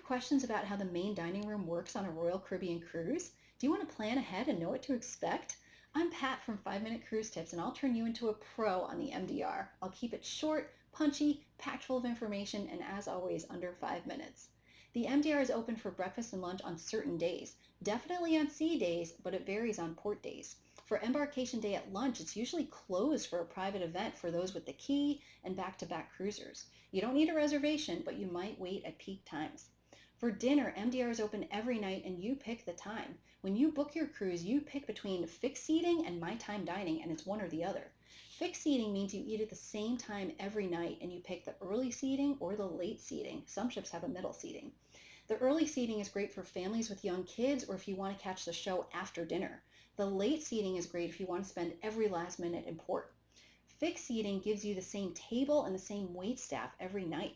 questions about how the main dining room works on a Royal Caribbean cruise? Do you want to plan ahead and know what to expect? I'm Pat from 5 Minute Cruise Tips, and I'll turn you into a pro on the MDR. I'll keep it short, punchy, packed full of information, and as always, under 5 minutes. The MDR is open for breakfast and lunch on certain days, definitely on sea days, but it varies on port days. For embarkation day at lunch, it's usually closed for a private event for those with the key and back-to-back cruisers. You don't need a reservation, but you might wait at peak times. For dinner, MDR is open every night and you pick the time. When you book your cruise, you pick between fixed seating and my time dining, and it's one or the other. Fixed seating means you eat at the same time every night and you pick the early seating or the late seating. Some ships have a middle seating. The early seating is great for families with young kids or if you want to catch the show after dinner. The late seating is great if you want to spend every last minute in port. Fixed seating gives you the same table and the same wait staff every night.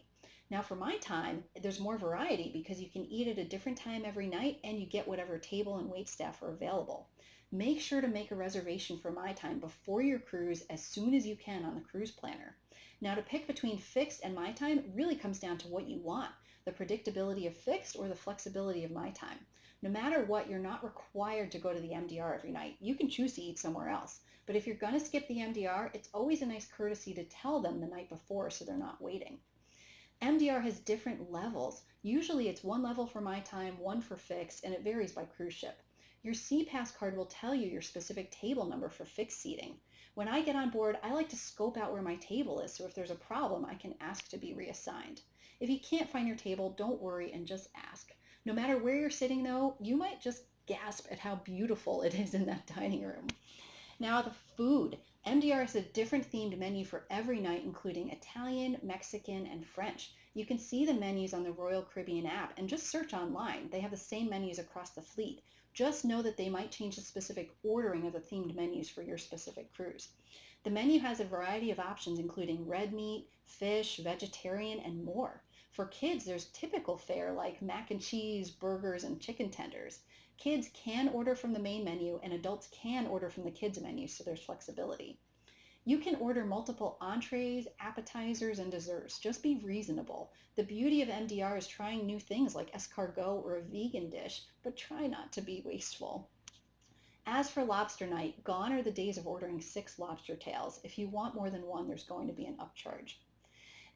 Now for my time, there's more variety because you can eat at a different time every night and you get whatever table and wait staff are available. Make sure to make a reservation for my time before your cruise as soon as you can on the cruise planner. Now to pick between fixed and my time really comes down to what you want, the predictability of fixed or the flexibility of my time. No matter what, you're not required to go to the MDR every night. You can choose to eat somewhere else. But if you're going to skip the MDR, it's always a nice courtesy to tell them the night before so they're not waiting. MDR has different levels. Usually it's one level for my time, one for fixed, and it varies by cruise ship. Your SeaPass card will tell you your specific table number for fixed seating. When I get on board, I like to scope out where my table is, so if there's a problem, I can ask to be reassigned. If you can't find your table, don't worry and just ask. No matter where you're sitting though, you might just gasp at how beautiful it is in that dining room. Now the food. MDR has a different themed menu for every night, including Italian, Mexican, and French. You can see the menus on the Royal Caribbean app and just search online. They have the same menus across the fleet. Just know that they might change the specific ordering of the themed menus for your specific cruise. The menu has a variety of options, including red meat, fish, vegetarian, and more. For kids, there's typical fare like mac and cheese, burgers, and chicken tenders. Kids can order from the main menu and adults can order from the kids menu, so there's flexibility. You can order multiple entrees, appetizers, and desserts. Just be reasonable. The beauty of MDR is trying new things like escargot or a vegan dish, but try not to be wasteful. As for lobster night, gone are the days of ordering 6 lobster tails. If you want more than one, there's going to be an upcharge.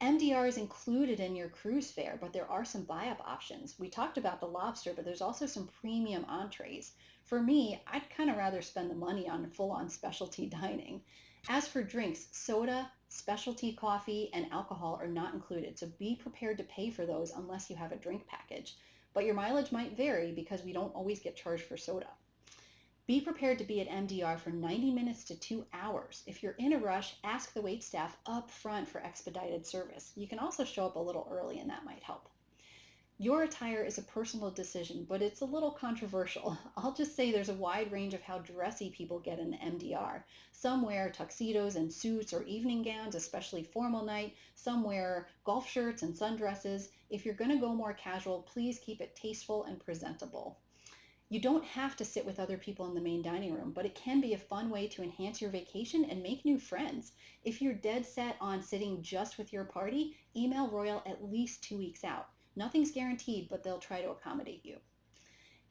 MDR is included in your cruise fare, but there are some buy-up options. We talked about the lobster, but there's also some premium entrees. For me, I'd kind of rather spend the money on full-on specialty dining. As for drinks, soda, specialty coffee, and alcohol are not included, so be prepared to pay for those unless you have a drink package. But your mileage might vary because we don't always get charged for soda. Be prepared to be at MDR for 90 minutes to 2 hours. If you're in a rush, ask the wait staff up front for expedited service. You can also show up a little early and that might help. Your attire is a personal decision, but it's a little controversial. I'll just say there's a wide range of how dressy people get in the MDR. Some wear tuxedos and suits or evening gowns, especially formal night. Some wear golf shirts and sundresses. If you're going to go more casual, please keep it tasteful and presentable. You don't have to sit with other people in the main dining room, but it can be a fun way to enhance your vacation and make new friends. If you're dead set on sitting just with your party, email Royal at least 2 weeks out. Nothing's guaranteed, but they'll try to accommodate you.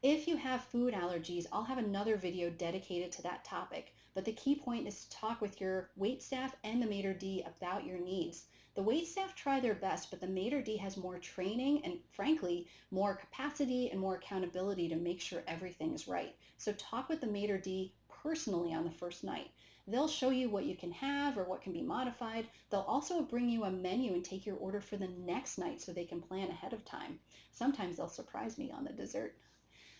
If you have food allergies, I'll have another video dedicated to that topic, but the key point is to talk with your wait staff and the maitre d' about your needs. The wait staff try their best, but the maitre d' has more training and, frankly, more capacity and more accountability to make sure everything is right. So talk with the maitre d' personally on the first night. They'll show you what you can have or what can be modified. They'll also bring you a menu and take your order for the next night so they can plan ahead of time. Sometimes they'll surprise me on the dessert.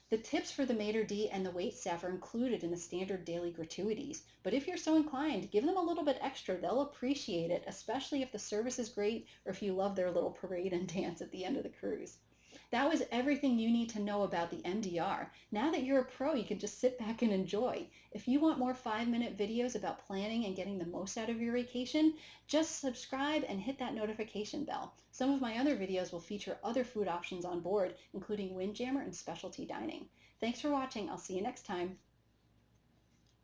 The tips for the maitre d' and the wait staff are included in the standard daily gratuities, but if you're so inclined, give them a little bit extra. They'll appreciate it, especially if the service is great or if you love their little parade and dance at the end of the cruise. That was everything you need to know about the MDR. Now that you're a pro, you can just sit back and enjoy. If you want more 5-minute videos about planning and getting the most out of your vacation, just subscribe and hit that notification bell. Some of my other videos will feature other food options on board, including Windjammer and specialty dining. Thanks for watching. I'll see you next time.